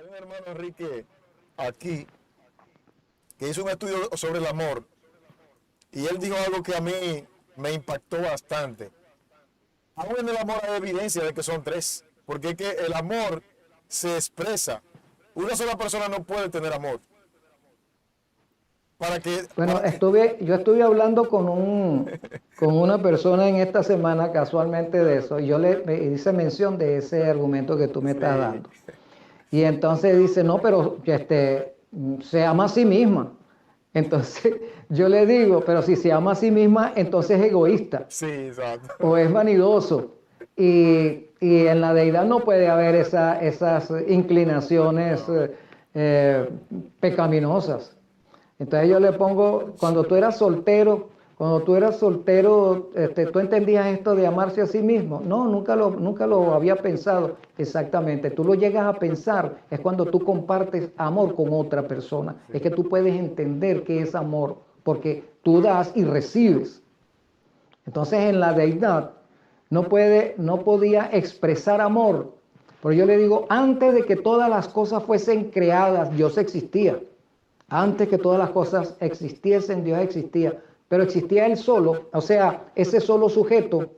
Hay un hermano Enrique aquí que hizo un estudio sobre el amor y él dijo algo que a mí me impactó bastante. Aún en el amor hay evidencia de que son tres, porque es que el amor se expresa. Una sola persona no puede tener amor. Para que, Bueno, para que, yo estuve hablando con una persona en esta semana casualmente de eso, y me hice mención de ese argumento que tú me estás sí, dando. Y entonces dice, no, pero se ama a sí misma. Entonces yo le digo, pero si se ama a sí misma, entonces es egoísta sí, exacto. o es vanidoso. Y en la deidad no puede haber esas inclinaciones No, eh, pecaminosas. Entonces yo le pongo, cuando tú eras soltero, ¿tú entendías esto de amarse a sí mismo? No, nunca lo había pensado exactamente. Tú lo llegas a pensar, es cuando tú compartes amor con otra persona. sí, Es que tú puedes entender qué es amor, porque tú das y recibes. Entonces en la deidad no podía expresar amor. Pero yo le digo, antes de que todas las cosas fuesen creadas, Dios existía. Antes que todas las cosas existiesen, Dios existía. Pero existía Él solo, o sea, ese solo sujeto,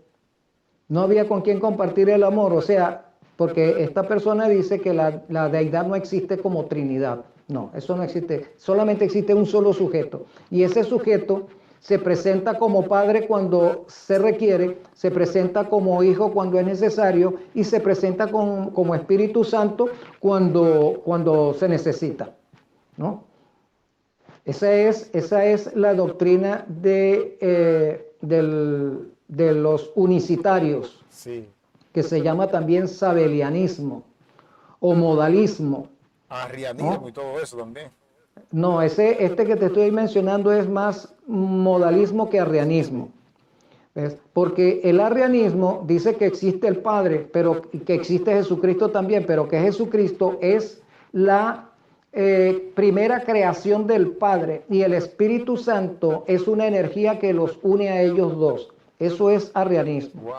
no había con quien compartir el amor. O sea, porque esta persona dice que la deidad no existe como Trinidad. No, eso no existe. Solamente existe un solo sujeto. Y ese sujeto se presenta como padre cuando se requiere, se presenta como hijo cuando es necesario y se presenta como Espíritu Santo cuando se necesita, ¿no? Esa es la doctrina de los unicitarios, sí. que se llama también sabelianismo o modalismo, Arrianismo y ¿no? todo eso también. No, este que te estoy mencionando es más modalismo que Sí, arrianismo. ¿Ves? Porque el arrianismo dice que existe el Padre, pero que existe Jesucristo también, pero que Jesucristo es la primera creación del Padre y el Espíritu Santo es una energía que los une a ellos dos. Eso es arrianismo. wow.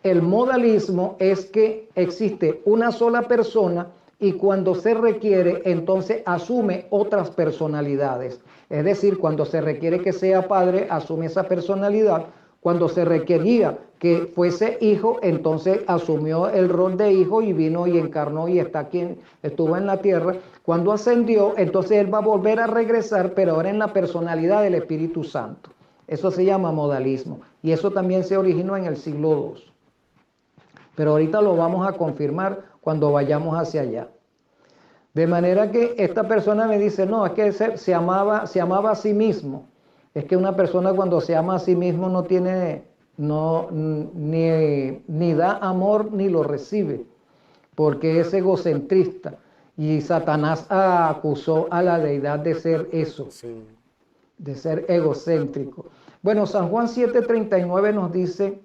El modalismo es que existe una sola persona y cuando se requiere, entonces asume otras personalidades. Es decir, cuando se requiere que sea padre, asume esa personalidad. Cuando se requería que fuese hijo, entonces asumió el rol de hijo y vino y encarnó y está aquí, estuvo en la tierra. Cuando ascendió, entonces él va a volver a regresar, pero ahora en la personalidad del Espíritu Santo. Eso se llama modalismo y eso también se originó en el siglo II. Pero ahorita lo vamos a confirmar cuando vayamos hacia allá. De manera que esta persona me dice, no, es que se amaba a sí mismo. Es que una persona cuando se ama a sí mismo no tiene, no, ni da amor ni lo recibe, porque es egocentrista. Y Satanás acusó a la deidad de ser eso, Sí. de ser egocéntrico. Bueno, San Juan 7:39 nos dice,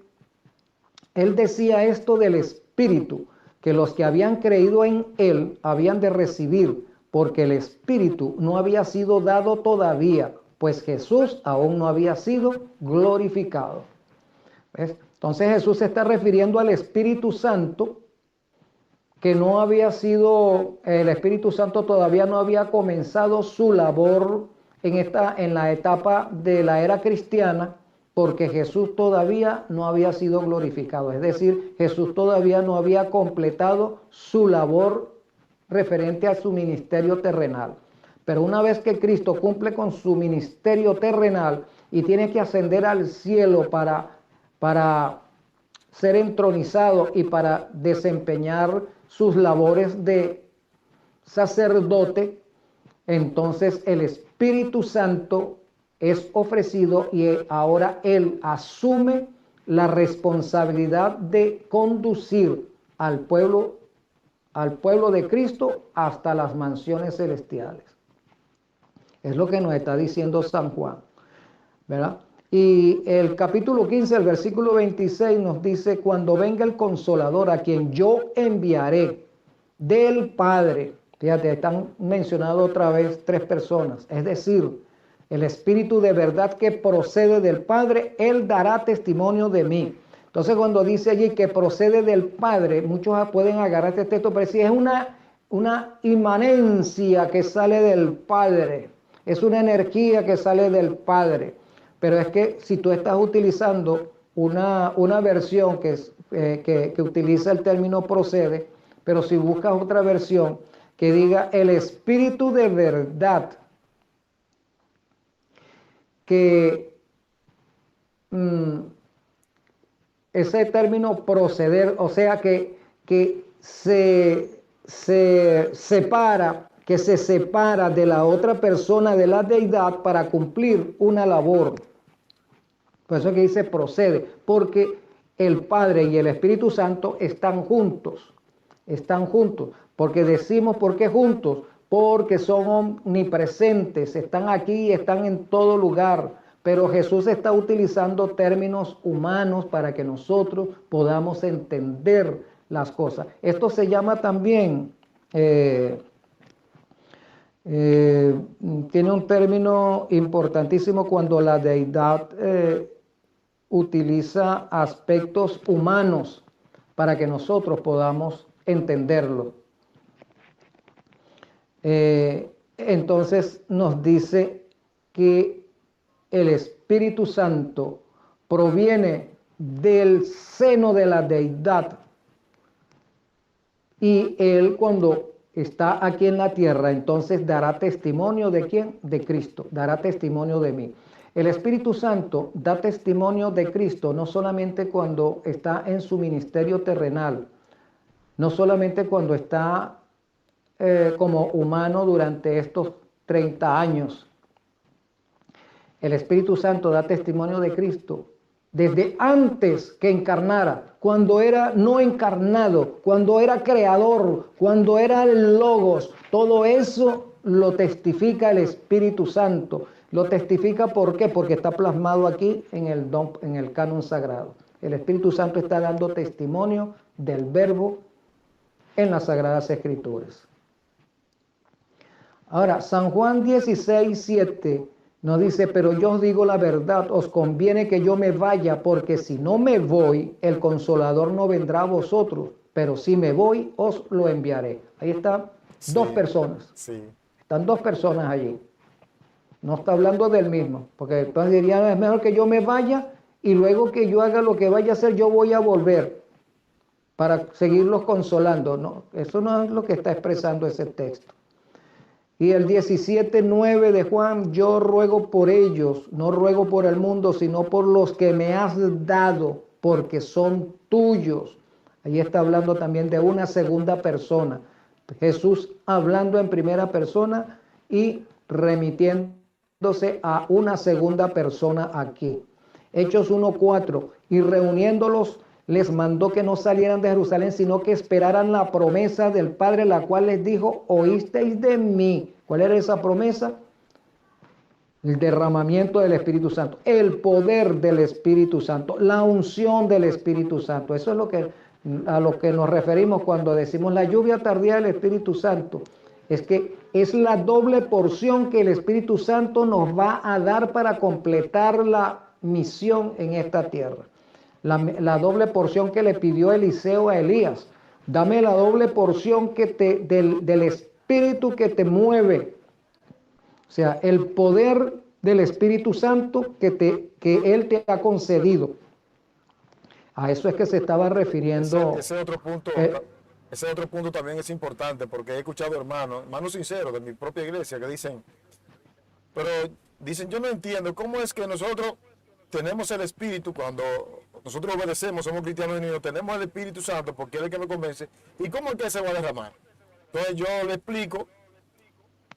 él decía esto del Espíritu, que los que habían creído en Él habían de recibir, porque el Espíritu no había sido dado todavía, pues Jesús aún no había sido glorificado. ¿Ves? Entonces Jesús se está refiriendo al Espíritu Santo, que no había sido, el Espíritu Santo todavía no había comenzado su labor en la etapa de la era cristiana, porque Jesús todavía no había sido glorificado. Es decir, Jesús todavía no había completado su labor referente a su ministerio terrenal. Pero una vez que Cristo cumple con su ministerio terrenal y tiene que ascender al cielo para ser entronizado y para desempeñar sus labores de sacerdote, entonces el Espíritu Santo es ofrecido y ahora Él asume la responsabilidad de conducir al pueblo de Cristo hasta las mansiones celestiales. Es lo que nos está diciendo San Juan, ¿verdad? Y el capítulo 15, el versículo 26 nos dice, cuando venga el Consolador a quien yo enviaré del Padre, fíjate, están mencionados otra vez tres personas, es decir, el Espíritu de verdad que procede del Padre, Él dará testimonio de mí. Entonces cuando dice allí que procede del Padre, muchos pueden agarrar este texto, pero si es una inmanencia que sale del Padre, es una energía que sale del Padre. Pero es que si tú estás utilizando una versión que utiliza el término procede, pero si buscas otra versión que diga el Espíritu de verdad, que ese término proceder, o sea que se separa, que se separa de la otra persona de la deidad para cumplir una labor. Por eso que dice procede, porque el Padre y el Espíritu Santo están juntos, porque decimos ¿por qué juntos? Porque son omnipresentes, están aquí, están en todo lugar, pero Jesús está utilizando términos humanos para que nosotros podamos entender las cosas. Esto se llama también, tiene un término importantísimo cuando la deidad utiliza aspectos humanos para que nosotros podamos entenderlo. Entonces nos dice que el Espíritu Santo proviene del seno de la deidad y él cuando está aquí en la tierra entonces dará testimonio ¿de quién? De Cristo, dará testimonio de mí. El Espíritu Santo da testimonio de Cristo no solamente cuando está en su ministerio terrenal, no solamente cuando está como humano durante estos 30 años. El Espíritu Santo da testimonio de Cristo desde antes que encarnara, cuando era no encarnado, cuando era creador, cuando era el Logos. Todo eso lo testifica el Espíritu Santo. Lo testifica ¿por qué? Porque está plasmado aquí en el canon sagrado. El Espíritu Santo está dando testimonio del Verbo en las Sagradas Escrituras. Ahora, San Juan 16:7 nos dice, pero yo os digo la verdad, os conviene que yo me vaya, porque si no me voy, el Consolador no vendrá a vosotros, pero si me voy, os lo enviaré. Ahí están dos personas. Sí. Están dos personas allí. No está hablando del mismo, porque entonces dirían, es mejor que yo me vaya y luego que yo haga lo que vaya a hacer, yo voy a volver para seguirlos consolando. No, eso no es lo que está expresando ese texto. Y el 17:9 de Juan, yo ruego por ellos, no ruego por el mundo, sino por los que me has dado, porque son tuyos. Ahí está hablando también de una segunda persona. Jesús hablando en primera persona y remitiéndose a una segunda persona aquí. Hechos 1:4, y reuniéndolos les mandó que no salieran de Jerusalén, sino que esperaran la promesa del Padre, la cual les dijo, oísteis de mí. ¿Cuál era esa promesa? El derramamiento del Espíritu Santo, el poder del Espíritu Santo, la unción del Espíritu Santo. Eso es a lo que nos referimos cuando decimos la lluvia tardía del Espíritu Santo. Es que es la doble porción que el Espíritu Santo nos va a dar para completar la misión en esta tierra. La doble porción que le pidió Eliseo a Elías. Dame la doble porción del Espíritu que te mueve. O sea, el poder del Espíritu Santo que Él te ha concedido. A eso es que se estaba refiriendo. Ese otro punto también es importante, porque he escuchado hermanos sinceros de mi propia iglesia que dicen, yo no entiendo cómo es que nosotros tenemos el Espíritu cuando nosotros obedecemos, somos cristianos y niños, tenemos el Espíritu Santo porque Él es el que nos convence, y cómo es que se va a derramar. Entonces yo le explico,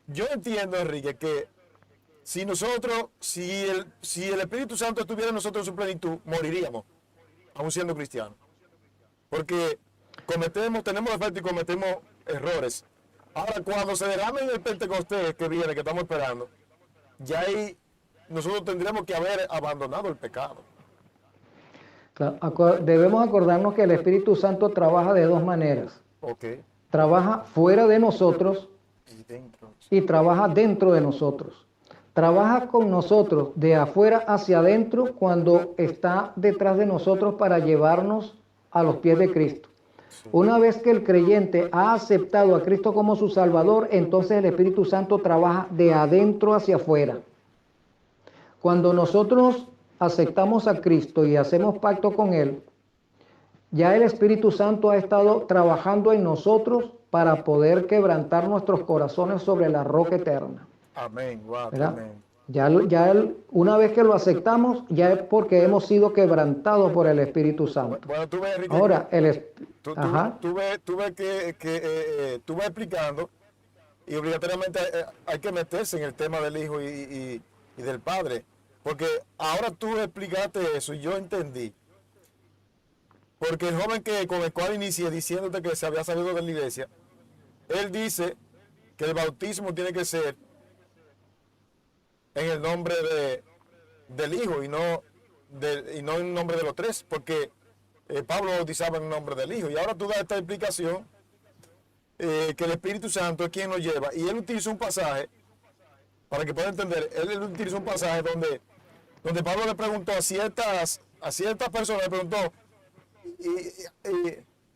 yo entiendo, Enrique, que si el Espíritu Santo estuviera en nosotros en su plenitud, moriríamos, aún siendo cristianos. Porque tenemos defectos y cometemos errores. Ahora, cuando se derrame en el Pentecostés que viene, que estamos esperando, ya ahí nosotros tendríamos que haber abandonado el pecado. Debemos acordarnos que el Espíritu Santo trabaja de dos maneras. Okay. Trabaja fuera de nosotros y trabaja dentro de nosotros. Trabaja con nosotros de afuera hacia adentro cuando está detrás de nosotros para llevarnos a los pies de Cristo. Una vez que el creyente ha aceptado a Cristo como su Salvador, entonces el Espíritu Santo trabaja de adentro hacia afuera. Cuando nosotros aceptamos a Cristo y hacemos pacto con Él, ya el Espíritu Santo ha estado trabajando en nosotros para poder quebrantar nuestros corazones sobre la roca eterna. Amén. Wow, ¿Verdad? amén. Una vez que lo aceptamos, ya es porque hemos sido quebrantados por el Espíritu Santo. Bueno, tú ves, Enrique, Ahora, tú vas explicando y obligatoriamente hay que meterse en el tema del Hijo y del Padre. Porque ahora tú explicaste eso y yo entendí. Porque el joven con el cual inicié diciéndote que se había salido de la iglesia, él dice que el bautismo tiene que ser en el nombre del Hijo y no en el nombre de los tres, porque Pablo bautizaba en el nombre del Hijo. Y ahora tú das esta explicación que el Espíritu Santo es quien nos lleva. Y él utiliza un pasaje, para que puedan entender, él utiliza un pasaje donde Pablo le preguntó a ciertas personas, le preguntó,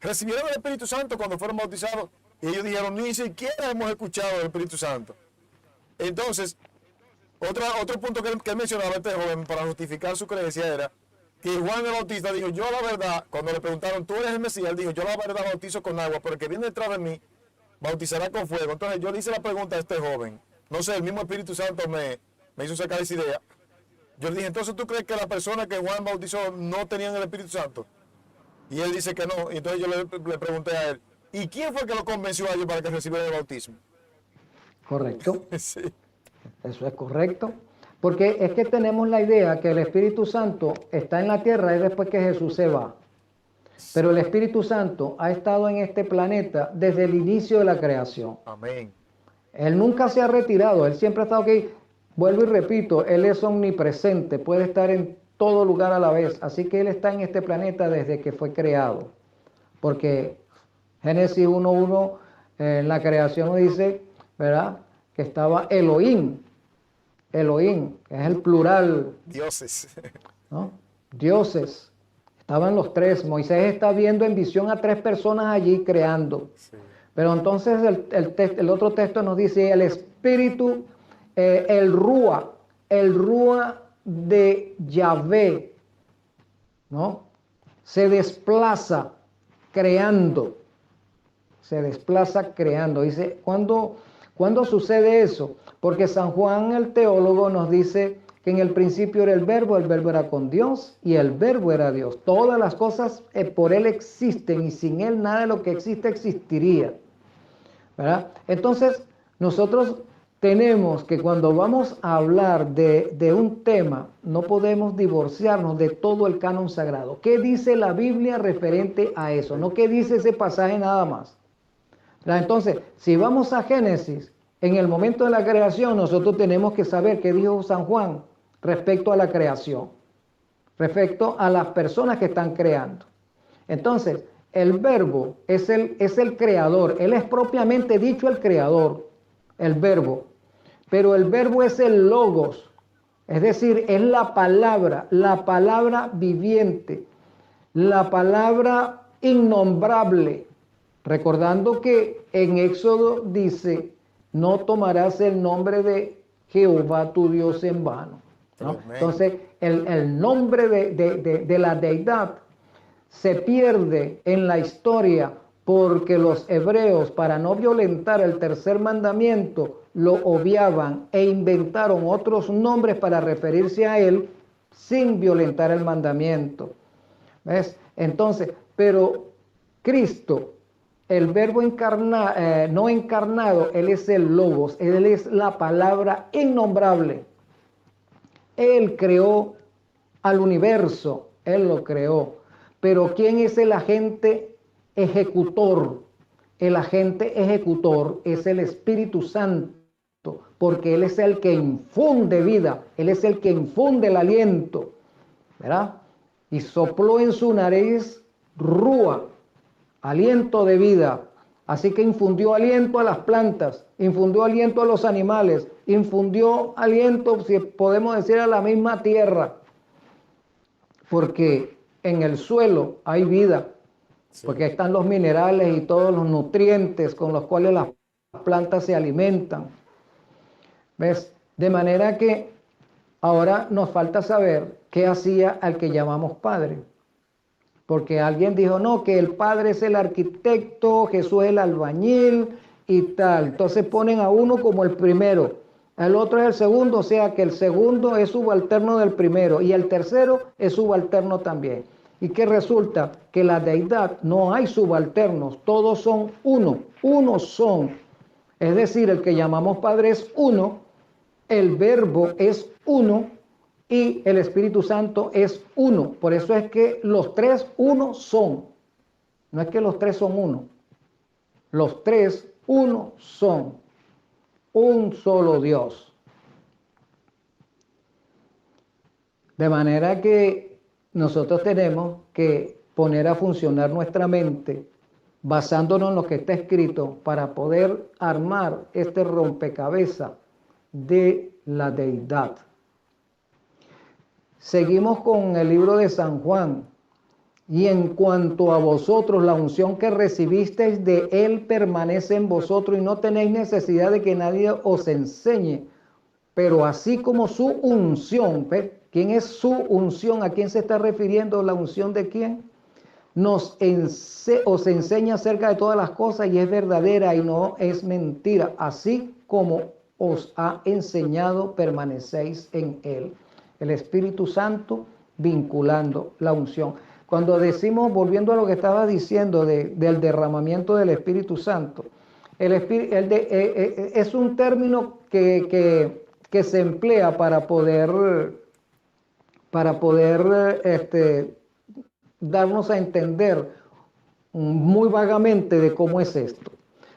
¿recibieron el Espíritu Santo cuando fueron bautizados? Y ellos dijeron, ni siquiera hemos escuchado del Espíritu Santo. Entonces, otro punto que él mencionaba este joven para justificar su creencia era que Juan el Bautista dijo, yo la verdad, cuando le preguntaron, ¿tú eres el Mesías? Él dijo, yo la verdad bautizo con agua, pero el que viene detrás de mí bautizará con fuego. Entonces yo le hice la pregunta a este joven, no sé, el mismo Espíritu Santo me hizo sacar esa idea. Yo le dije, entonces ¿tú crees que las personas que Juan bautizó no tenían el Espíritu Santo? Y él dice que no. Y entonces yo le pregunté a él, ¿y quién fue que lo convenció a ellos para que recibieran el bautismo? correcto, Sí. eso es correcto. Porque es que tenemos la idea que el Espíritu Santo está en la tierra y después que Jesús se va. Pero el Espíritu Santo ha estado en este planeta desde el inicio de la creación. Amén. Él nunca se ha retirado, Él siempre ha estado aquí. Vuelvo y repito, Él es omnipresente, puede estar en todo lugar a la vez. Así que Él está en este planeta desde que fue creado. Porque Génesis 1:1 en la creación nos dice, ¿verdad?, que estaba Elohim, que es el plural, Dioses. ¿no? Dioses. Estaban los tres. Moisés está viendo en visión a tres personas allí creando. Sí. Pero entonces el otro texto nos dice el espíritu, el Rúa de Yahvé, ¿no? Se desplaza creando. Dice, ¿cuándo sucede eso? Porque San Juan el teólogo nos dice que en el principio era el verbo era con Dios y el verbo era Dios. Todas las cosas por Él existen y sin Él nada de lo que existe existiría, ¿verdad? Entonces, nosotros tenemos que cuando vamos a hablar de un tema, no podemos divorciarnos de todo el canon sagrado. ¿Qué dice la Biblia referente a eso? No qué dice ese pasaje nada más. ¿Verdad? Entonces, si vamos a Génesis, en el momento de la creación, nosotros tenemos que saber qué dijo San Juan respecto a la creación, respecto a las personas que están creando. Entonces, el verbo es el creador, él es propiamente dicho el creador, el verbo, pero el verbo es el logos, es decir, es la palabra viviente, la palabra innombrable, recordando que en Éxodo dice, no tomarás el nombre de Jehová tu Dios en vano, ¿no? Entonces, el nombre de la deidad se pierde en la historia porque los hebreos, para no violentar el tercer mandamiento, lo obviaban e inventaron otros nombres para referirse a él sin violentar el mandamiento. ¿Ves? Entonces, pero Cristo, el verbo no encarnado, Él es el Logos, Él es la palabra innombrable. Él creó al universo, Él lo creó. Pero ¿quién es el agente ejecutor? El agente ejecutor es el Espíritu Santo, porque Él es el que infunde vida, Él es el que infunde el aliento, ¿verdad? Y sopló en su nariz rúa, aliento de vida. Así que infundió aliento a las plantas, infundió aliento a los animales, infundió aliento, si podemos decir, a la misma tierra. Porque en el suelo hay vida. Sí. porque ahí están los minerales y todos los nutrientes con los cuales las plantas se alimentan. ¿Ves? De manera que ahora nos falta saber qué hacía al que llamamos Padre. Porque alguien dijo, no, que el Padre es el arquitecto, Jesús es el albañil y tal. Entonces ponen a uno como el primero, el otro es el segundo, o sea que el segundo es subalterno del primero y el tercero es subalterno también. ¿Y qué resulta? Que la deidad no hay subalternos, todos son uno, uno son. Es decir, el que llamamos Padre es uno, el Verbo es uno y el Espíritu Santo es uno. Por eso es que los tres uno son. No es que los tres son uno. Los tres uno son. Un solo Dios. De manera que nosotros tenemos que poner a funcionar nuestra mente basándonos en lo que está escrito para poder armar este rompecabezas de la deidad. Seguimos con el libro de San Juan. Y en cuanto a vosotros, la unción que recibisteis de él permanece en vosotros y no tenéis necesidad de que nadie os enseñe. Pero así como su unción, ¿ves? ¿Quién es su unción? ¿A quién se está refiriendo la unción de quién? Os enseña acerca de todas las cosas y es verdadera y no es mentira. Así como os ha enseñado, permanecéis en él. El Espíritu Santo vinculando la unción. Cuando decimos, volviendo a lo que estaba diciendo del derramamiento del Espíritu Santo, es un término que se emplea para poder darnos a entender muy vagamente de cómo es esto.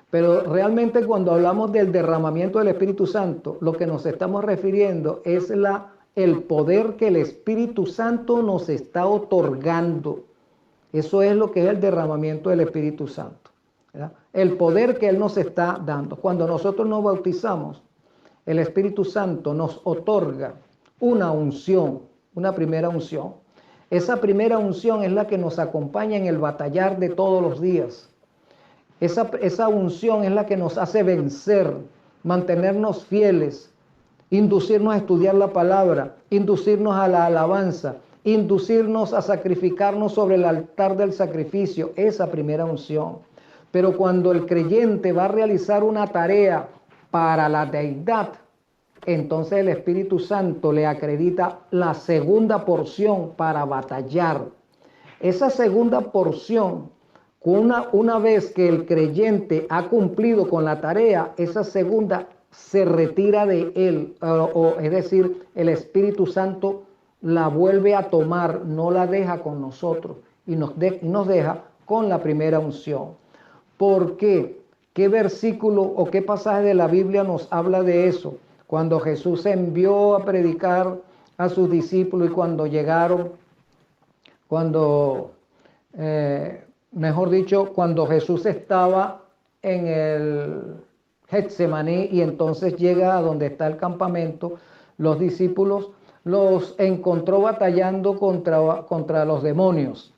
Pero realmente cuando hablamos del derramamiento del Espíritu Santo, lo que nos estamos refiriendo es el poder que el Espíritu Santo nos está otorgando. Eso es lo que es el derramamiento del Espíritu Santo, ¿verdad? El poder que Él nos está dando. Cuando nosotros nos bautizamos, el Espíritu Santo nos otorga una unción, una primera unción. Esa primera unción es la que nos acompaña en el batallar de todos los días. Esa unción es la que nos hace vencer, mantenernos fieles, inducirnos a estudiar la palabra, inducirnos a la alabanza, inducirnos a sacrificarnos sobre el altar del sacrificio, esa primera unción. Pero cuando el creyente va a realizar una tarea para la deidad, entonces el Espíritu Santo le acredita la segunda porción para batallar. Esa segunda porción, una vez que el creyente ha cumplido con la tarea, esa segunda se retira de él, es decir, el Espíritu Santo la vuelve a tomar, no la deja con nosotros y nos deja con la primera unción. ¿Por qué? ¿Qué versículo o qué pasaje de la Biblia nos habla de eso? Cuando Jesús envió a predicar a sus discípulos y cuando llegaron, cuando Jesús estaba en el Getsemaní y entonces llega a donde está el campamento, los discípulos los encontró batallando contra los demonios.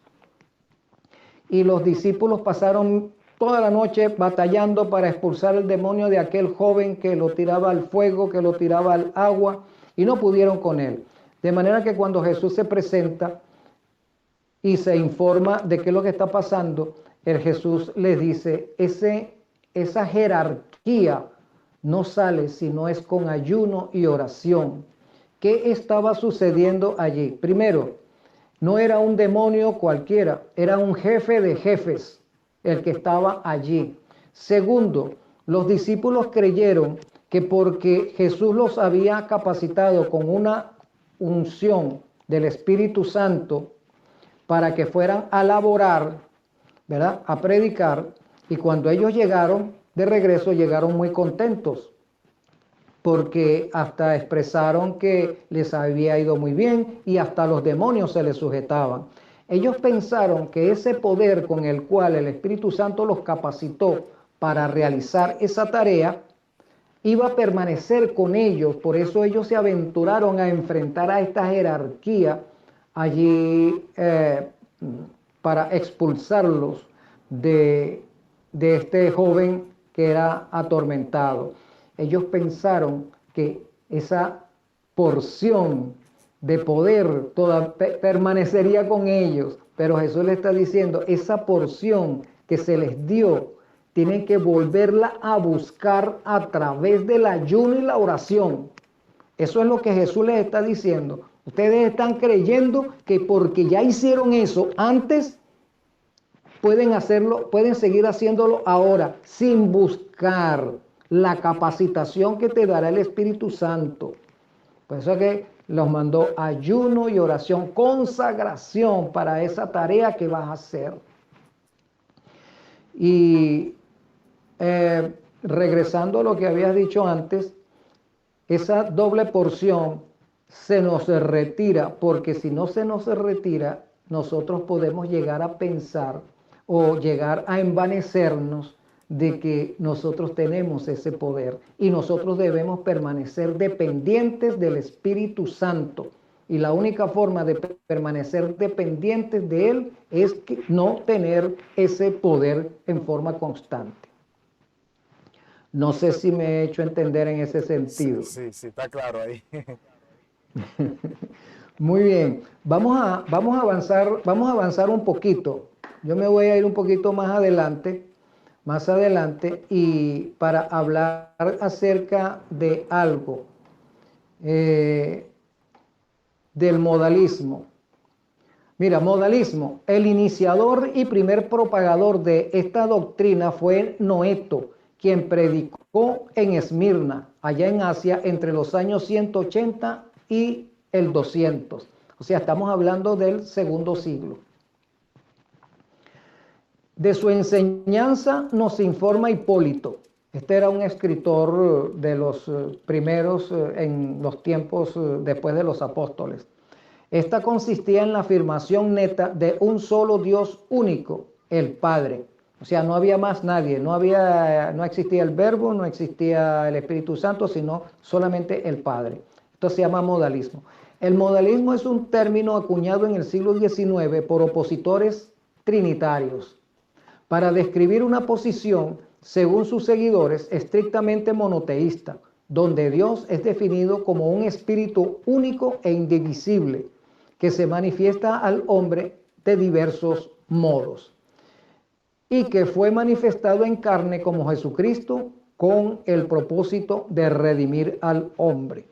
Y los discípulos pasaron toda la noche batallando para expulsar el demonio de aquel joven que lo tiraba al fuego, que lo tiraba al agua, y no pudieron con él. De manera que cuando Jesús se presenta y se informa de qué es lo que está pasando, el Jesús les dice, esa jerarquía no sale si no es con ayuno y oración. ¿Qué estaba sucediendo allí? Primero, no era un demonio cualquiera, era un jefe de jefes el que estaba allí. Segundo, los discípulos creyeron que porque Jesús los había capacitado con una unción del Espíritu Santo para que fueran a laborar, ¿verdad?, a predicar, y cuando ellos llegaron de regreso llegaron muy contentos, porque hasta expresaron que les había ido muy bien y hasta los demonios se les sujetaban. Ellos pensaron que ese poder con el cual el Espíritu Santo los capacitó para realizar esa tarea iba a permanecer con ellos, por eso ellos se aventuraron a enfrentar a esta jerarquía allí para expulsarlos de, de este joven que era atormentado. Ellos pensaron que esa porción de poder permanecería con ellos, pero Jesús le está diciendo, esa porción que se les dio, tienen que volverla a buscar a través del ayuno y la oración. Eso es lo que Jesús les está diciendo. Ustedes están creyendo que porque ya hicieron eso antes, pueden hacerlo, pueden seguir haciéndolo ahora, sin buscar la capacitación que te dará el Espíritu Santo. Por eso es que los mandó ayuno y oración, consagración para esa tarea que vas a hacer. Y regresando a lo que habías dicho antes, esa doble porción se nos retira, porque si no se nos retira, nosotros podemos llegar a pensar o llegar a envanecernos de que nosotros tenemos ese poder y nosotros debemos permanecer dependientes del Espíritu Santo. Y la única forma de permanecer dependientes de Él es que no tener ese poder en forma constante. No sé si me he hecho entender en ese sentido. Sí, está claro ahí. Muy bien, vamos a avanzar un poquito. Yo me voy a ir un poquito más adelante y para hablar acerca de algo, del modalismo. Mira, modalismo, el iniciador y primer propagador de esta doctrina fue Noeto, quien predicó en Esmirna, allá en Asia, entre los años 180 y el 200. O sea, estamos hablando del segundo siglo. De su enseñanza nos informa Hipólito. Este era un escritor de los primeros en los tiempos después de los apóstoles. Esta consistía en la afirmación neta de un solo Dios único, el Padre. O sea, no había más nadie, no existía el Verbo, no existía el Espíritu Santo, sino solamente el Padre. Esto se llama modalismo. El modalismo es un término acuñado en el siglo XIX por opositores trinitarios para describir una posición, según sus seguidores, estrictamente monoteísta, donde Dios es definido como un espíritu único e indivisible, que se manifiesta al hombre de diversos modos, y que fue manifestado en carne como Jesucristo con el propósito de redimir al hombre.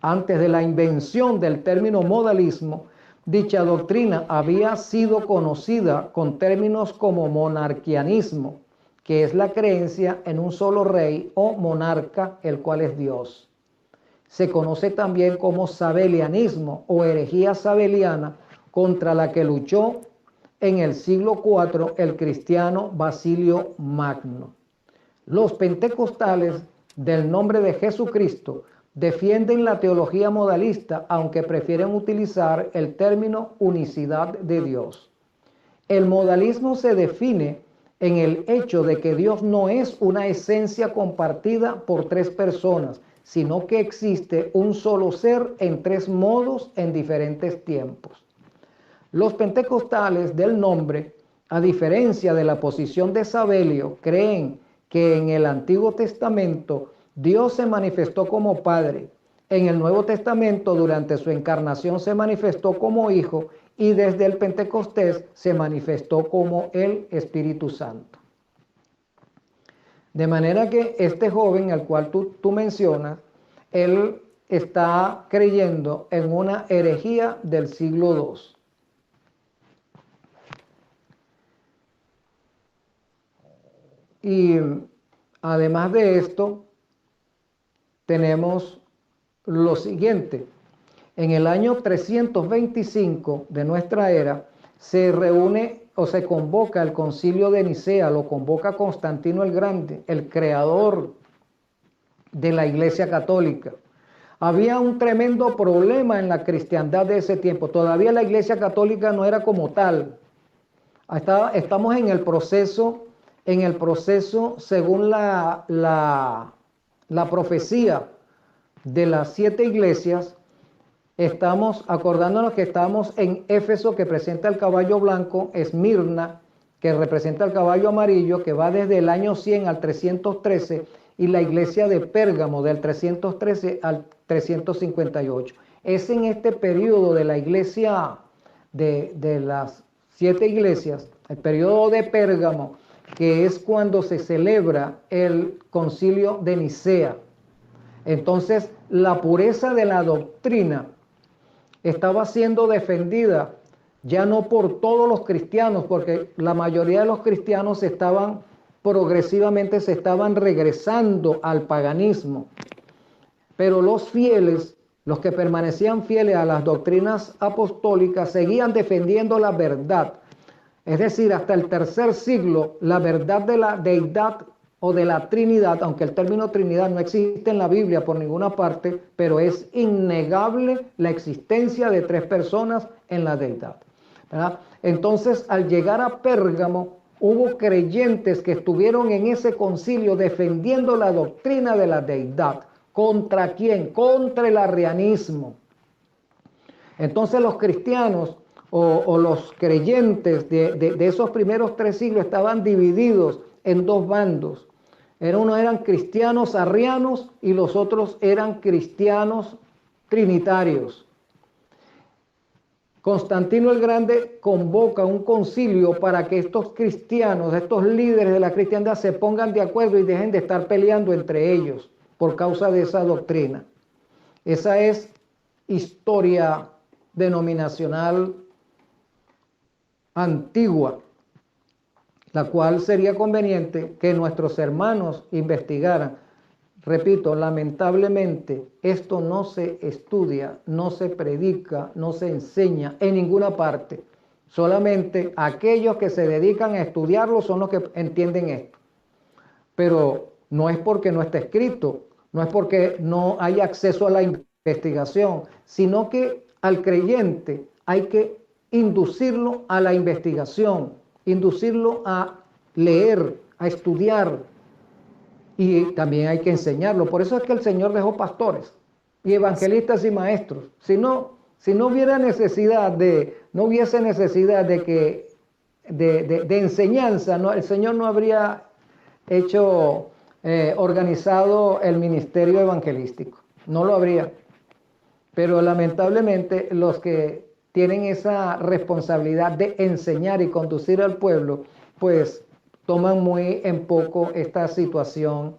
Antes de la invención del término modalismo, dicha doctrina había sido conocida con términos como monarquianismo, que es la creencia en un solo rey o monarca, el cual es Dios. Se conoce también como sabelianismo o herejía sabeliana, contra la que luchó en el siglo IV el cristiano Basilio Magno. Los pentecostales del nombre de Jesucristo defienden la teología modalista, aunque prefieren utilizar el término unicidad de Dios. El modalismo se define en el hecho de que Dios no es una esencia compartida por tres personas, sino que existe un solo ser en tres modos en diferentes tiempos. Los pentecostales del nombre, a diferencia de la posición de Sabelio, creen que en el Antiguo Testamento Dios se manifestó como Padre. En el Nuevo Testamento, durante su encarnación, se manifestó como Hijo, y desde el Pentecostés se manifestó como el Espíritu Santo. De manera que este joven al cual tú mencionas, él está creyendo en una herejía del siglo II. Y además de esto, tenemos lo siguiente. En el año 325 de nuestra era, se reúne o se convoca el Concilio de Nicea, lo convoca Constantino el Grande, el creador de la Iglesia Católica. Había un tremendo problema en la cristiandad de ese tiempo. Todavía la Iglesia Católica no era como tal. Estamos en el proceso según la profecía de las 7 iglesias. Estamos acordándonos que estamos en Éfeso, que presenta el caballo blanco, Esmirna, que representa el caballo amarillo, que va desde el año 100 al 313, y la iglesia de Pérgamo del 313 al 358. Es en este periodo de la iglesia, de las 7 iglesias, el periodo de Pérgamo, que es cuando se celebra el concilio de Nicea. Entonces, la pureza de la doctrina estaba siendo defendida ya no por todos los cristianos, porque la mayoría de los cristianos progresivamente se estaban regresando al paganismo, pero los fieles, los que permanecían fieles a las doctrinas apostólicas, seguían defendiendo la verdad. Es decir, hasta el tercer siglo, la verdad de la deidad o de la Trinidad, aunque el término Trinidad no existe en la Biblia por ninguna parte, pero es innegable la existencia de 3 personas en la deidad, ¿verdad? Entonces, al llegar a Pérgamo, hubo creyentes que estuvieron en ese concilio defendiendo la doctrina de la deidad. ¿Contra quién? Contra el arrianismo. Entonces los cristianos o los creyentes de esos primeros 3 siglos estaban divididos en 2 bandos. Unos eran cristianos arrianos y los otros eran cristianos trinitarios. Constantino el Grande convoca un concilio para que estos cristianos, estos líderes de la cristiandad, se pongan de acuerdo y dejen de estar peleando entre ellos por causa de esa doctrina. Esa es historia denominacional antigua, la cual sería conveniente que nuestros hermanos investigaran. Repito, lamentablemente esto no se estudia, no se predica, no se enseña en ninguna parte. Solamente aquellos que se dedican a estudiarlo son los que entienden esto. Pero no es porque no esté escrito, no es porque no haya acceso a la investigación, sino que al creyente hay que inducirlo a la investigación, inducirlo a leer, a estudiar, y también hay que enseñarlo. Por eso es que el Señor dejó pastores y evangelistas y maestros. Si no hubiese necesidad de enseñanza, el Señor no habría organizado el ministerio evangelístico. No lo habría. Pero lamentablemente los que tienen esa responsabilidad de enseñar y conducir al pueblo, pues toman muy en poco esta situación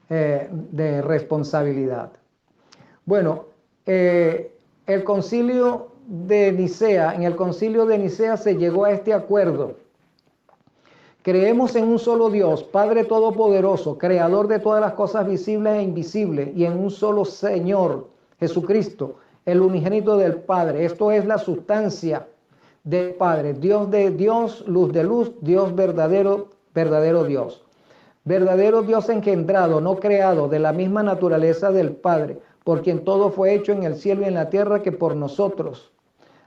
de responsabilidad. Bueno, el concilio de Nicea, en el concilio de Nicea se llegó a este acuerdo. Creemos en un solo Dios, Padre Todopoderoso, Creador de todas las cosas visibles e invisibles, y en un solo Señor, Jesucristo, el unigénito del Padre. Esto es la sustancia del Padre, Dios de Dios, luz de luz, Dios verdadero, verdadero Dios. Verdadero Dios engendrado, no creado, de la misma naturaleza del Padre, por quien todo fue hecho en el cielo y en la tierra, que por nosotros,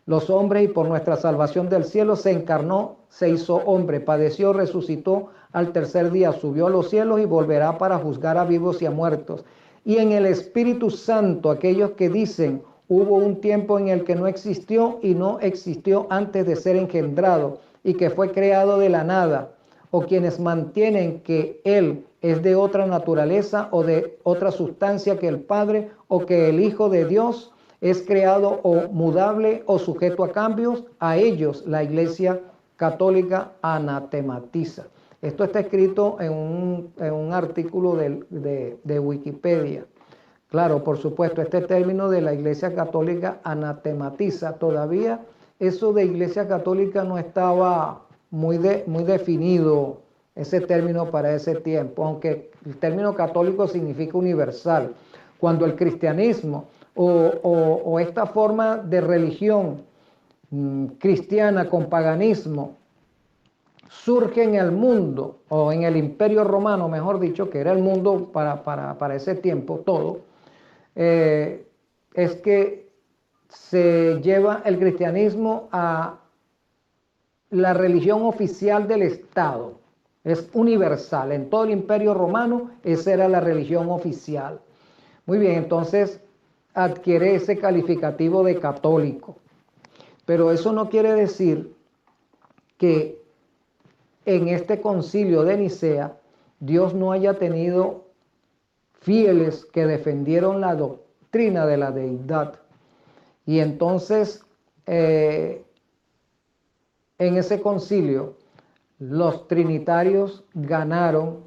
los hombres, y por nuestra salvación del cielo, se encarnó, se hizo hombre, padeció, resucitó al tercer día, subió a los cielos y volverá para juzgar a vivos y a muertos. Y en el Espíritu Santo, aquellos que dicen: hubo un tiempo en el que no existió y no existió antes de ser engendrado, y que fue creado de la nada, o quienes mantienen que Él es de otra naturaleza o de otra sustancia que el Padre, o que el Hijo de Dios es creado o mudable o sujeto a cambios, a ellos la Iglesia Católica anatematiza. Esto está escrito en un artículo de Wikipedia. Claro, por supuesto, este término de la Iglesia Católica anatematiza, todavía eso de Iglesia Católica no estaba muy definido, ese término para ese tiempo, aunque el término católico significa universal. Cuando el cristianismo o esta forma de religión cristiana con paganismo surge en el mundo, o en el Imperio Romano, mejor dicho, que era el mundo para ese tiempo todo, es que se lleva el cristianismo a la religión oficial del Estado. Es universal. En todo el Imperio Romano esa era la religión oficial. Muy bien, entonces adquiere ese calificativo de católico. Pero eso no quiere decir que en este concilio de Nicea Dios no haya tenido fieles que defendieron la doctrina de la deidad. Y entonces, en ese concilio, los trinitarios ganaron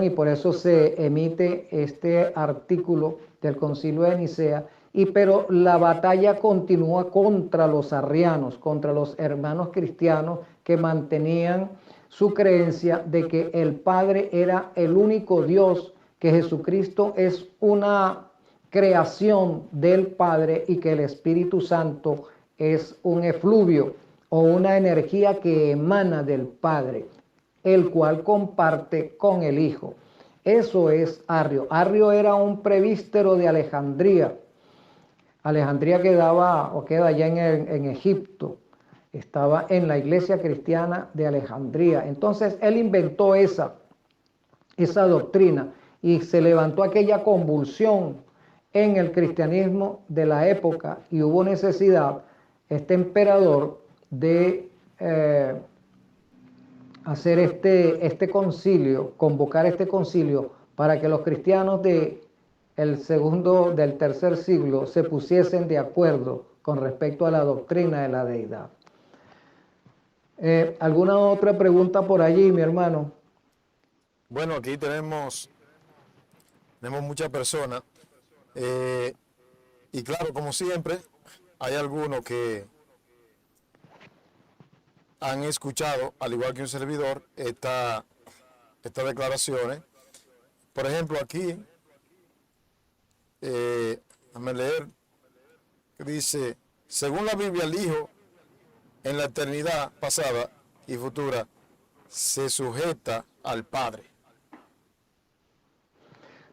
y por eso se emite este artículo del concilio de Nicea. Pero la batalla continúa contra los arrianos, contra los hermanos cristianos que mantenían su creencia de que el Padre era el único Dios, que Jesucristo es una creación del Padre y que el Espíritu Santo es un efluvio o una energía que emana del Padre, el cual comparte con el Hijo. Eso es Arrio. Arrio era un presbítero de Alejandría. Alejandría queda allá en Egipto. Estaba en la iglesia cristiana de Alejandría. Entonces él inventó esa doctrina y se levantó aquella convulsión en el cristianismo de la época y hubo necesidad, este emperador, de hacer este concilio, convocar este concilio para que los cristianos del tercer siglo se pusiesen de acuerdo con respecto a la doctrina de la deidad. ¿Alguna otra pregunta por allí, mi hermano? Bueno, aquí tenemos muchas personas. Y claro, como siempre, hay algunos que han escuchado, al igual que un servidor, estas declaraciones. Por ejemplo, aquí, déjame leer, que dice: según la Biblia, el Hijo en la eternidad pasada y futura se sujeta al Padre.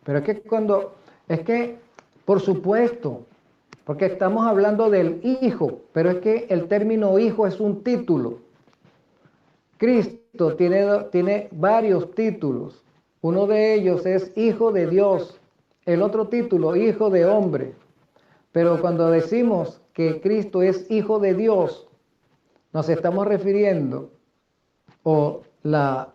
Pero es que, por supuesto, porque estamos hablando del Hijo, pero es que el término Hijo es un título. Cristo tiene varios títulos. Uno de ellos es Hijo de Dios, el otro título, Hijo de Hombre. Pero cuando decimos que Cristo es Hijo de Dios, nos estamos refiriendo, o la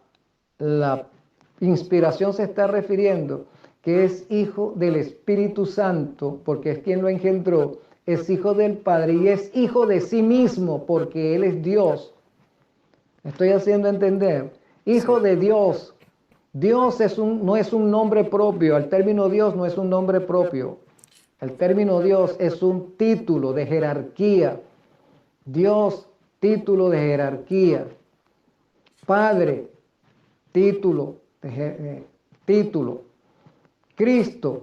inspiración se está refiriendo, que es Hijo del Espíritu Santo, porque es quien lo engendró, es Hijo del Padre y es Hijo de sí mismo, porque Él es Dios. ¿Me estoy haciendo entender? Hijo de Dios. Dios no es un nombre propio, el término Dios no es un nombre propio. El término Dios es un título de jerarquía. Dios, título de jerarquía. Padre, título. Cristo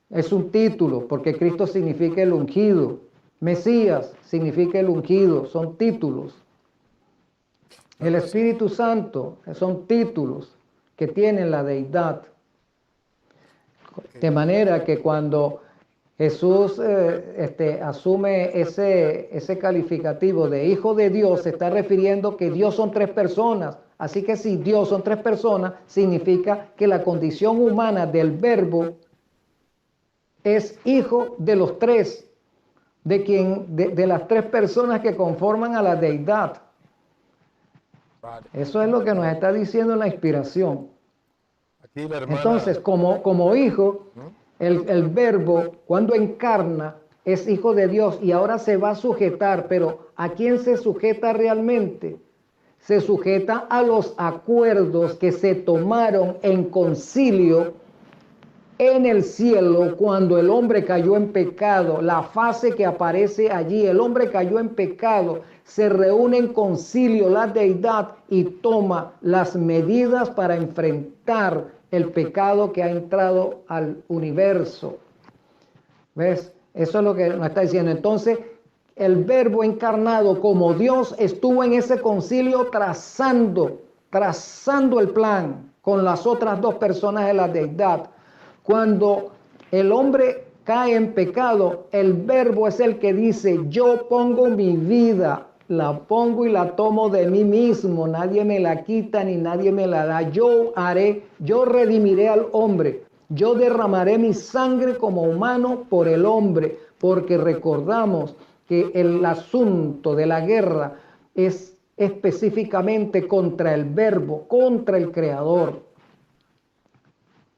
es un título porque Cristo significa el ungido. Mesías significa el ungido, son títulos. El Espíritu Santo son títulos que tienen la deidad. De manera que cuando Jesús asume ese calificativo de Hijo de Dios, se está refiriendo que Dios son tres personas. Así que si Dios son tres personas, significa que la condición humana del Verbo es hijo de los tres, de las tres personas que conforman a la deidad. Eso es lo que nos está diciendo la inspiración. Aquí la hermana... Entonces, como hijo, el Verbo, cuando encarna, es hijo de Dios y ahora se va a sujetar. Pero ¿a quién se sujeta realmente? Se sujeta a los acuerdos que se tomaron en concilio en el cielo cuando el hombre cayó en pecado. La fase que aparece allí, el hombre cayó en pecado, se reúne en concilio la deidad y toma las medidas para enfrentar el pecado que ha entrado al universo. ¿Ves? Eso es lo que nos está diciendo. Entonces, el Verbo encarnado como Dios estuvo en ese concilio trazando el plan con las otras dos personas de la deidad. Cuando el hombre cae en pecado, el Verbo es el que dice: yo pongo mi vida, la pongo y la tomo de mí mismo, nadie me la quita ni nadie me la da. Yo redimiré al hombre, yo derramaré mi sangre como humano por el hombre, porque recordamos que el asunto de la guerra es específicamente contra el Verbo, contra el Creador.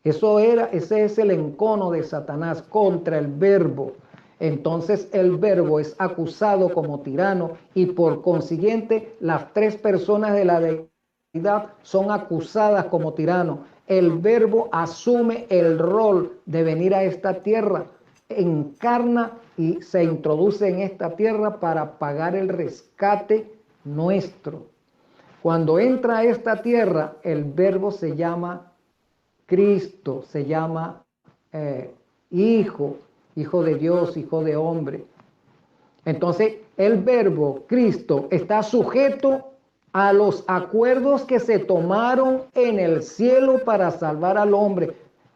Ese es el encono de Satanás, contra el Verbo. Entonces el Verbo es acusado como tirano y por consiguiente las tres personas de la deidad son acusadas como tirano. El Verbo asume el rol de venir a esta tierra, encarna y se introduce en esta tierra para pagar el rescate nuestro. Cuando entra a esta tierra, el Verbo se llama Cristo, se llama Hijo, Hijo de Dios, Hijo de hombre. Entonces, el Verbo, Cristo, está sujeto a los acuerdos que se tomaron en el cielo para salvar al hombre.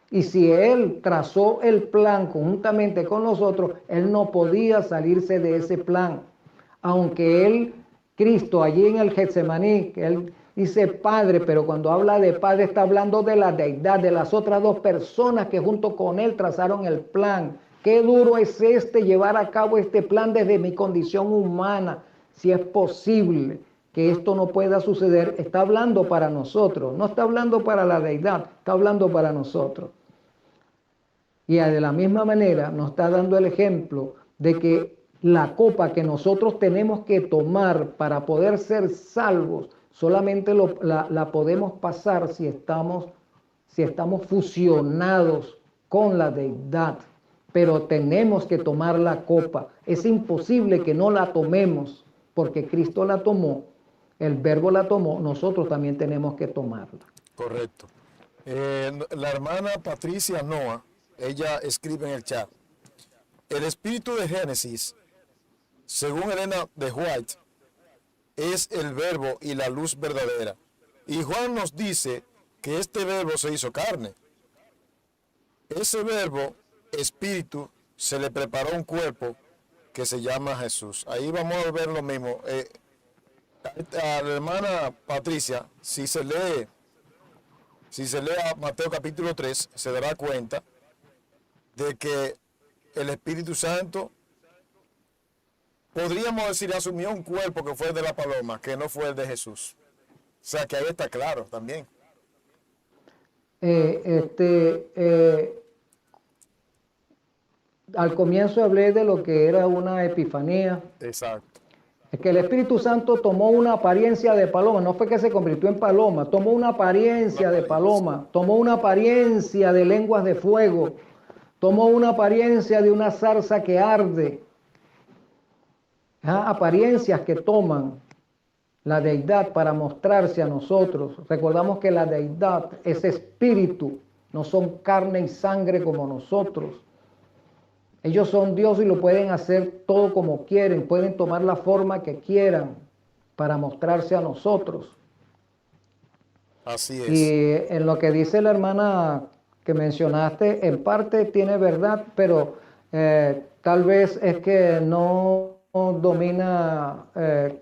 Y si Él trazó el plan conjuntamente con nosotros, Él no podía salirse de ese plan. Aunque Él, Cristo, allí en el Getsemaní, que Él dice Padre, pero cuando habla de Padre está hablando de la deidad, de las otras dos personas que junto con Él trazaron el plan. Qué duro es llevar a cabo este plan desde mi condición humana, si es posible que esto no pueda suceder. Está hablando para nosotros, no está hablando para la deidad, está hablando para nosotros. Y de la misma manera nos está dando el ejemplo de que la copa que nosotros tenemos que tomar para poder ser salvos, solamente la podemos pasar si estamos fusionados con la deidad. Pero tenemos que tomar la copa. Es imposible que no la tomemos, porque Cristo la tomó, el Verbo la tomó, nosotros también tenemos que tomarla. Correcto. La hermana Patricia Noa, ella escribe en el chat: el espíritu de Génesis, según Elena de White, es el Verbo y la luz verdadera. Y Juan nos dice que este Verbo se hizo carne. Ese Verbo, espíritu, se le preparó un cuerpo que se llama Jesús. Ahí vamos a ver lo mismo. A la hermana Patricia, si se lee a Mateo capítulo 3, se dará cuenta de que el Espíritu Santo, podríamos decir, asumió un cuerpo que fue el de la paloma, que no fue el de Jesús. O sea que ahí está claro también. Al comienzo hablé de lo que era una epifanía. Exacto. Es que el Espíritu Santo tomó una apariencia de paloma, no fue que se convirtió en paloma, tomó una apariencia de paloma, tomó una apariencia de lenguas de fuego, tomó una apariencia de una zarza que arde. Apariencias que toman la deidad para mostrarse a nosotros. Recordamos que la deidad es espíritu, no son carne y sangre como nosotros. Ellos son Dios y lo pueden hacer todo como quieren, pueden tomar la forma que quieran para mostrarse a nosotros. Así es. Y en lo que dice la hermana que mencionaste, en parte tiene verdad, pero tal vez es que no domina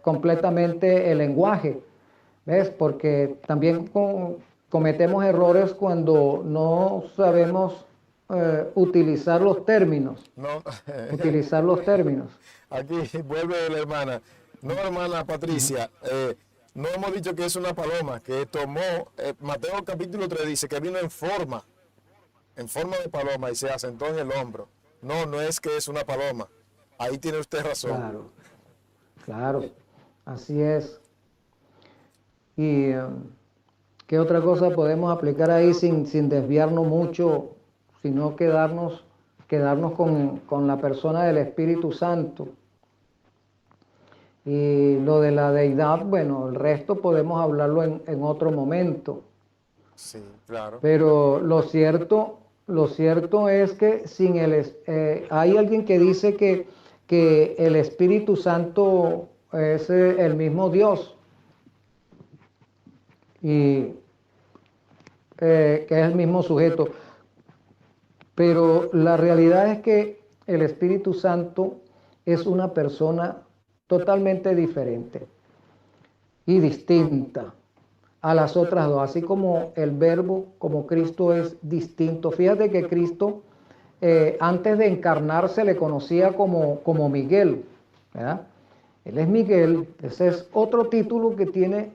completamente el lenguaje, ¿ves? Porque también cometemos errores cuando no sabemos utilizar los términos. No. Utilizar los términos. Aquí vuelve la hermana. No, hermana Patricia, no hemos dicho que es una paloma, que tomó, Mateo capítulo 3 dice que vino en forma de paloma y se asentó en el hombro. No es que es una paloma. Ahí tiene usted razón. Claro, así es. ¿Y qué otra cosa podemos aplicar ahí sin desviarnos mucho, sino quedarnos con la persona del Espíritu Santo? Y lo de la deidad, bueno, el resto podemos hablarlo en otro momento. Sí, claro. Pero lo cierto es que hay alguien que dice que el Espíritu Santo es el mismo Dios y que es el mismo sujeto. Pero la realidad es que el Espíritu Santo es una persona totalmente diferente y distinta a las otras dos, así como el Verbo, como Cristo es distinto. Fíjate que Cristo, antes de encarnarse, le conocía como Miguel, ¿verdad? Él es Miguel, ese es otro título que tiene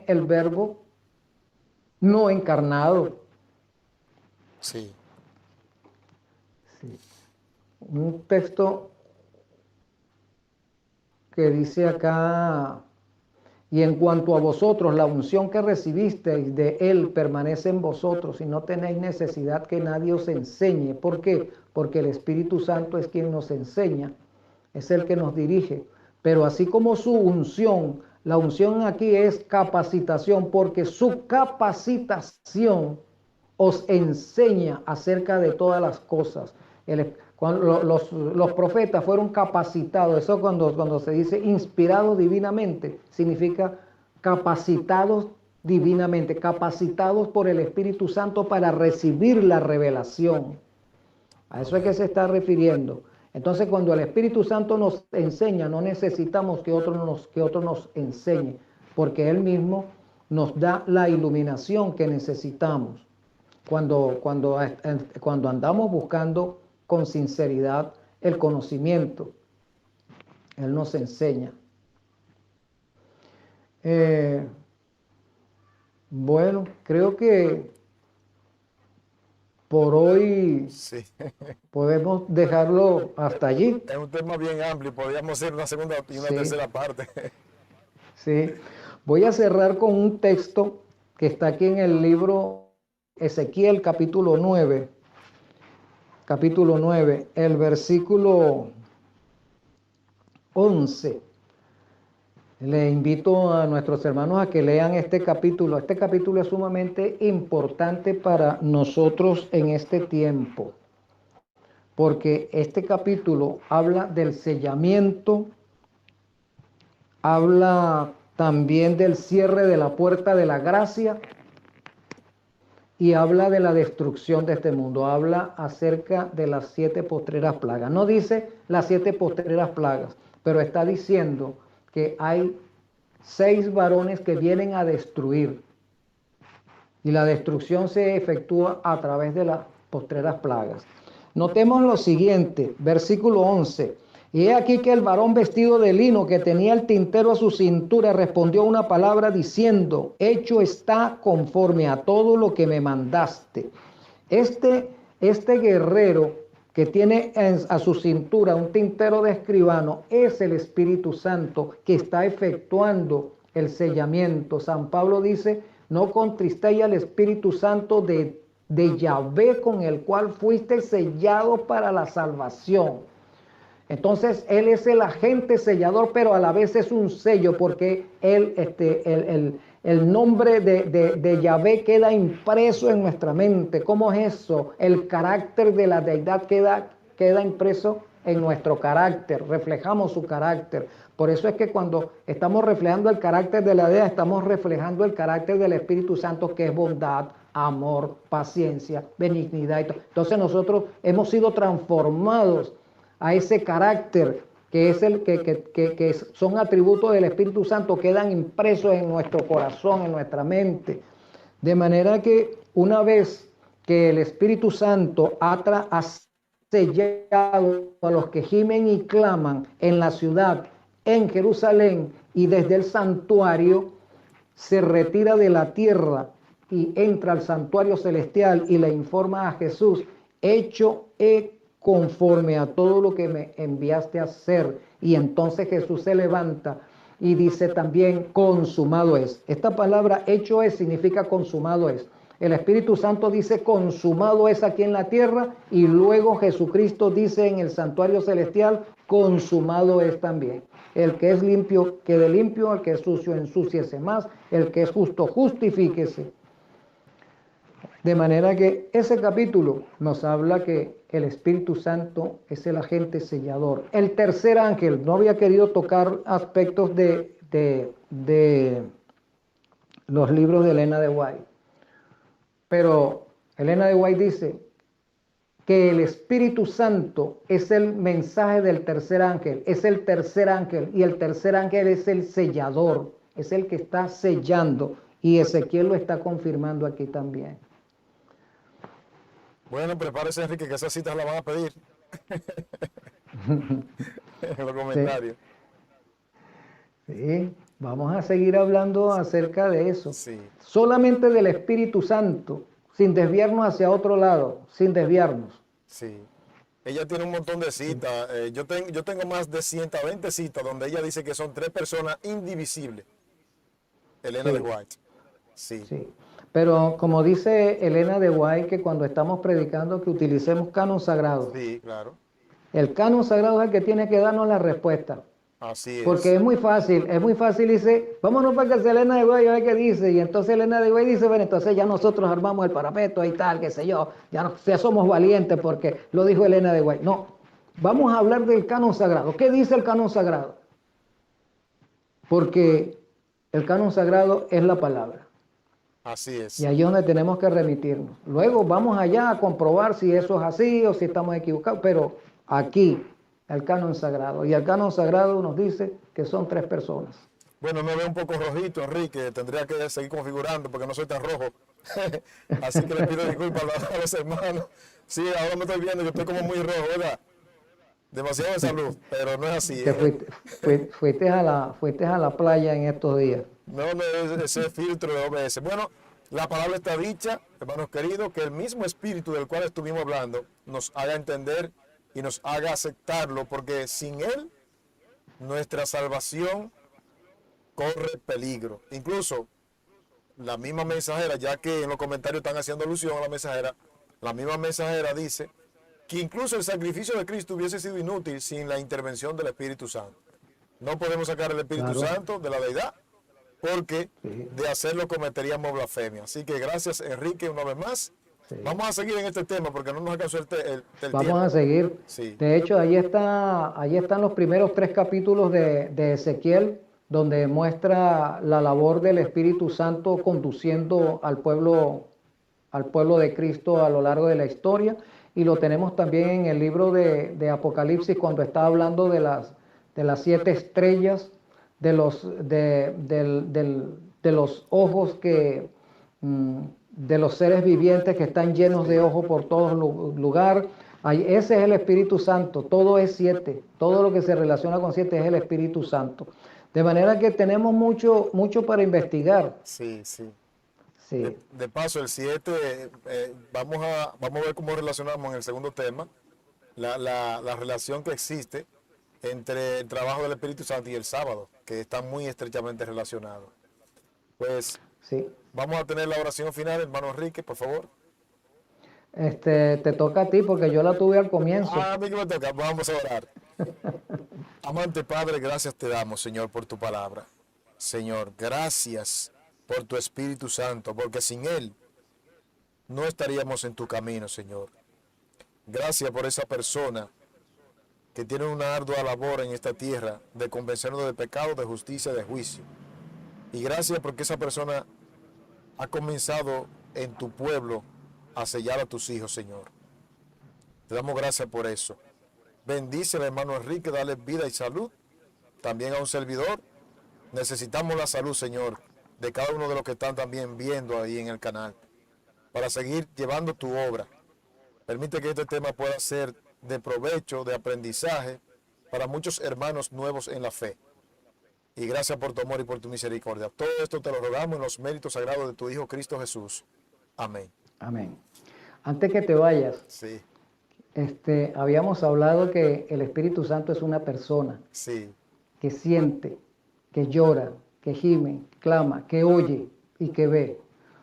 el verbo no encarnado. Sí. Sí. Un texto que dice acá, y en cuanto a vosotros, la unción que recibisteis de Él permanece en vosotros y no tenéis necesidad que nadie os enseñe. ¿Por qué? Porque el Espíritu Santo es quien nos enseña, es el que nos dirige. Pero así como su unción, la unción aquí es capacitación, porque su capacitación os enseña acerca de todas las cosas. Cuando los profetas fueron capacitados, eso cuando se dice inspirados divinamente, significa capacitados divinamente, capacitados por el Espíritu Santo para recibir la revelación. A eso es que se está refiriendo. Entonces, cuando el Espíritu Santo nos enseña, no necesitamos que otro nos enseñe, porque Él mismo nos da la iluminación que necesitamos. Cuando andamos buscando con sinceridad el conocimiento, Él nos enseña. Bueno, creo que por hoy Sí. podemos dejarlo hasta allí. Es un tema bien amplio, podríamos hacer una segunda y una Sí, tercera parte. sí. Voy a cerrar con un texto que está aquí en el libro Ezequiel capítulo 9, el versículo 11. Le invito a nuestros hermanos a que lean este capítulo. Este capítulo es sumamente importante para nosotros en este tiempo, porque este capítulo habla del sellamiento, habla también del cierre de la puerta de la gracia y habla de la destrucción de este mundo. Habla acerca de las 7 postreras plagas. No dice las 7 postreras plagas, pero está diciendo que hay 6 varones que vienen a destruir. Y la destrucción se efectúa a través de las postreras plagas. Notemos lo siguiente, versículo 11. Y he aquí que el varón vestido de lino que tenía el tintero a su cintura respondió una palabra diciendo, hecho está conforme a todo lo que me mandaste. Este guerrero que tiene a su cintura un tintero de escribano es el Espíritu Santo que está efectuando el sellamiento. San Pablo dice, no contristéis al Espíritu Santo de Yahvé con el cual fuiste sellado para la salvación. Entonces, Él es el agente sellador, pero a la vez es un sello, porque el nombre de Yahvé queda impreso en nuestra mente. ¿Cómo es eso? El carácter de la deidad queda impreso en nuestro carácter, reflejamos su carácter. Por eso es que cuando estamos reflejando el carácter de la deidad, estamos reflejando el carácter del Espíritu Santo, que es bondad, amor, paciencia, benignidad. Entonces nosotros hemos sido transformados a ese carácter que es son atributos del Espíritu Santo, quedan impresos en nuestro corazón, en nuestra mente. De manera que una vez que el Espíritu Santo ha sellado a los que gimen y claman en la ciudad, en Jerusalén, y desde el santuario se retira de la tierra y entra al santuario celestial y le informa a Jesús, hecho he conforme a todo lo que me enviaste a hacer. Y entonces Jesús se levanta y dice también, consumado es. Esta palabra hecho es significa consumado es. El Espíritu Santo dice, consumado es aquí en la tierra, y luego Jesucristo dice en el santuario celestial, consumado es también. El que es limpio, quede limpio, el que es sucio, ensúciese más, el que es justo, justifíquese. De manera que ese capítulo nos habla que el Espíritu Santo es el agente sellador. El tercer ángel, no había querido tocar aspectos de los libros de Elena de White, pero Elena de White dice que el Espíritu Santo es el mensaje del tercer ángel, es el tercer ángel, y el tercer ángel es el sellador, es el que está sellando, y Ezequiel lo está confirmando aquí también. Bueno, prepárese, Enrique, que esas citas las van a pedir en los Sí. comentarios. Sí, vamos a seguir hablando acerca de eso. Sí, Solamente del Espíritu Santo, sin desviarnos hacia otro lado, sin desviarnos. sí. Ella tiene un montón de citas. Yo tengo más de 120 citas donde ella dice que son tres personas indivisibles. Elena de Sí, White. Sí, sí. Pero como dice Elena de White, que cuando estamos predicando que utilicemos canon sagrado. sí, claro. El canon sagrado es el que tiene que darnos la respuesta. Así Porque es. es muy fácil, dice, vámonos para que Elena de Guay a ver qué dice. Y entonces Elena de Guay dice, bueno, entonces ya nosotros armamos el parapeto y tal, qué sé yo, ya somos valientes porque lo dijo Elena de Guay. No, vamos a hablar del canon sagrado. ¿Qué dice el canon sagrado? Porque el canon sagrado es la palabra. Así Y es. ahí es donde tenemos que remitirnos. Luego vamos allá a comprobar si eso es así o si estamos equivocados. Pero aquí, el canon sagrado. Y el canon sagrado nos dice que son tres personas. Bueno, me veo un poco rojito, Enrique. Tendría que seguir configurando porque no soy tan rojo. Así que le pido disculpas a los hermanos. Sí, ahora me estoy viendo, yo estoy como muy rojo, ¿verdad? Demasiado de salud, pero no es así. Que fuiste a la playa en estos días. No, no es ese filtro de OBS. Bueno, la palabra está dicha, hermanos queridos, que el mismo espíritu del cual estuvimos hablando nos haga entender y nos haga aceptarlo, porque sin él nuestra salvación corre peligro. Incluso la misma mensajera, ya que en los comentarios están haciendo alusión a la misma mensajera dice que incluso el sacrificio de Cristo hubiese sido inútil sin la intervención del Espíritu Santo. No podemos sacar el Espíritu Claro. Santo de la deidad, porque Sí, de hacerlo cometeríamos blasfemia. Así que gracias, Enrique, una vez más. sí. Vamos a seguir en este tema porque no nos alcanzó el Vamos a tiempo. seguir. Sí, De hecho, ahí están los primeros tres capítulos de Ezequiel, donde muestra la labor del Espíritu Santo conduciendo al pueblo de Cristo a lo largo de la historia. Y lo tenemos también en el libro de Apocalipsis, cuando está hablando de las siete estrellas, de los ojos de los seres vivientes que están llenos de ojos por todo lugar. Ese es el Espíritu Santo, todo es siete, todo lo que se relaciona con siete es el Espíritu Santo. De manera que tenemos mucho, mucho para investigar. sí, sí. Sí, De paso, el 7, vamos a ver cómo relacionamos en el segundo tema la relación que existe entre el trabajo del Espíritu Santo y el sábado, que están muy estrechamente relacionados. Pues sí. vamos a tener la oración final, hermano Enrique, por favor. Te toca a ti porque yo la tuve al comienzo. A mí que me toca, vamos a orar. Amante Padre, gracias te damos, Señor, por tu palabra. Señor, gracias por tu Espíritu Santo, porque sin Él no estaríamos en tu camino, Señor. Gracias por esa persona que tiene una ardua labor en esta tierra de convencernos de pecado, de justicia, de juicio. Y gracias porque esa persona ha comenzado en tu pueblo a sellar a tus hijos, Señor. Te damos gracias por eso. Bendice al hermano Enrique, dale vida y salud. También a un servidor. Necesitamos la salud, Señor, de cada uno de los que están también viendo ahí en el canal, para seguir llevando tu obra. Permite que este tema pueda ser de provecho, de aprendizaje para muchos hermanos nuevos en la fe. Y gracias por tu amor y por tu misericordia. Todo esto te lo rogamos en los méritos sagrados de tu Hijo Cristo Jesús. Amén. Amén. Antes que te vayas, Sí, habíamos hablado que el Espíritu Santo es una persona sí, que siente, que llora, que gime, clama, que oye y que ve.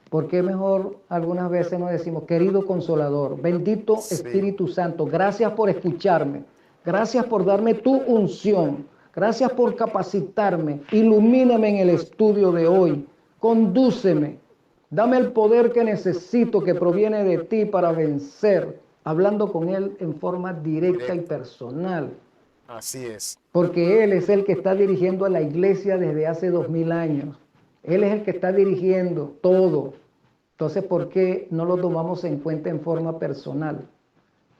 ¿Por qué mejor algunas veces nos decimos, querido Consolador, bendito sí. Espíritu Santo, gracias por escucharme, gracias por darme tu unción, gracias por capacitarme, ilumíname en el estudio de hoy, condúceme, dame el poder que necesito que proviene de ti para vencer, hablando con Él en forma directa y personal. Así es. Porque Él es el que está dirigiendo a la iglesia desde hace 2000 años. Él es el que está dirigiendo todo. Entonces, ¿por qué no lo tomamos en cuenta en forma personal?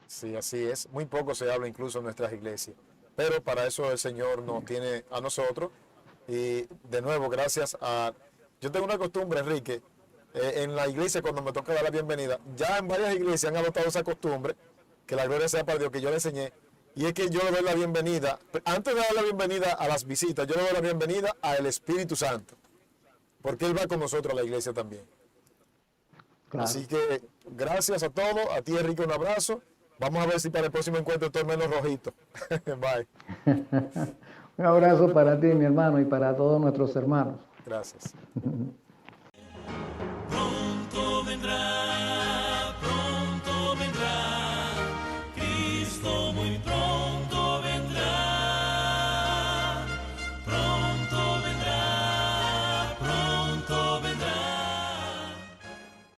Sí, así es. Muy poco se habla incluso en nuestras iglesias. Pero para eso el Señor nos tiene a nosotros. Y de nuevo, gracias a... Yo tengo una costumbre, Enrique, en la iglesia cuando me toca dar la bienvenida, ya en varias iglesias han adoptado esa costumbre, que la gloria sea para Dios, que yo le enseñé, Y es que yo le doy la bienvenida, antes de dar la bienvenida a las visitas, yo le doy la bienvenida al Espíritu Santo, porque Él va con nosotros a la iglesia también. Claro. Así que gracias a todos, a ti Enrique un abrazo. Vamos a ver si para el próximo encuentro estoy menos rojito. Bye. Un abrazo para ti, mi hermano, y para todos nuestros hermanos. Gracias.